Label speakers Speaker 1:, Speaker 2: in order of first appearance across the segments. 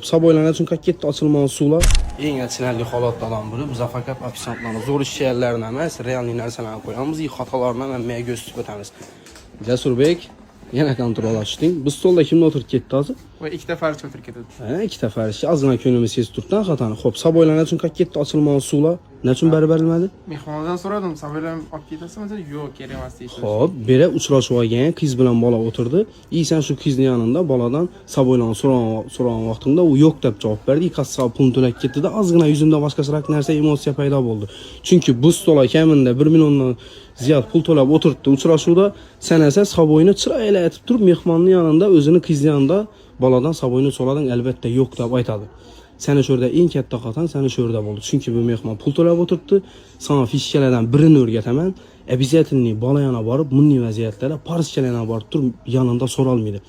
Speaker 1: Saboylanar uchun ketdi ochilmagan suvlar eng achinarli holatlardan biri. Biz faqat ofisantlarni zo'r ish yerlarini emas, realniy narsalarni qo'yamiz, xatolarni hammaga ko'z tutib o'tamiz. Jasurbek, yana kontrol ochding. Biz stolda kimni o'tirib ketdi hozir?
Speaker 2: Va ikkita farch o'tirib ketadi.
Speaker 1: Ha, ikkita farch. Ozgina ko'nglimiz sezib turibdi xatoni. Xo'p, saboylanar uchun ketdi ochilmagan suvlar nechun berilmadi?
Speaker 2: Mehmondan so'radim, saboylarni olib ketasizmi dedi. Yo'q, kerak emas deydi.
Speaker 1: Xo'p, bera uchrashuv olgan qiz bilan bola o'tirdi. Sen shu qizning yonida boladan saboylarni so'ragan vaqtimda u yo'q deb javob berdi. Kassa pulni to'lab ketdi-da, ozgina yuzimda boshqacharoq narsa, emotsiya paydo bo'ldi. Chunki bu stol kamida 1 milliondan ziyod pul to'lab o'tiribdi uchrashuvda. Sen esa saboyni chiroyli aytib turib, mehmonning yonida o'zini qiz yonida boladan saboyni so'rading, albatta yo'q deb aytadi. Seni shu yerda eng katta xaton seni shu yerda bo'ldi. Chunki bu mehmon pul to'lab o'tiribdi. Sana fishkalardan birini o'rgataman. Обязательно bola yana borib, bunday vaziyatlarda parishkalarga borib turib, yonida so'ralmaydi.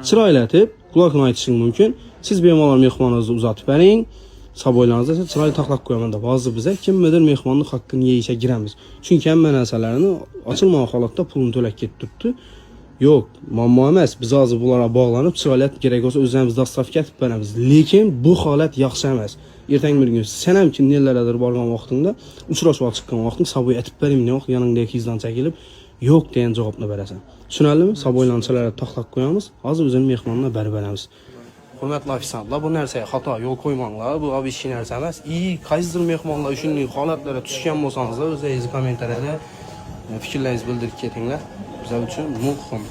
Speaker 1: Chiroyli aytib, quloqni aytishing mumkin. Siz bemalol mehmoningizni uzatib bering. Saboylaringizni esa chiroyli taxlab qo'yaman deb. Hozir biz kimnidir mehmonning haqqini yeyishga giramiz. Chunki hamma narsalarni ochilmagan holatda pulni to'lab ketib turibdi. Yo'q, muammo emas. Biz hozir bularga bog'lanib, chiroyli kerak bo'lsa o'zimiz dastavka etib beramiz. Lekin bu holat yaxshi emas. Ertangi bir kun sen ham kimlardir borgan vaqtingda, uchrashib chiqqan vaqting saboy aytib bering, yo'q, yoningdagi qizdan chekilib, yo'q degan javobni berasan. Tushunarlimi? Saboylanchalarni taxlab qo'yamiz. Hozir o'zini mehmonga beramiz. Hurmatli ofisantlar, bu narsaga xato yo'l qo'ymanglar. Bu obishchi narsa emas. Qaysidir mehmonlar shunday holatlarga tushgan bo'lsangiz, o'zingiz kommentariyada fikrlaringizni bildirib ketinglar. Bizlar uchun muhim.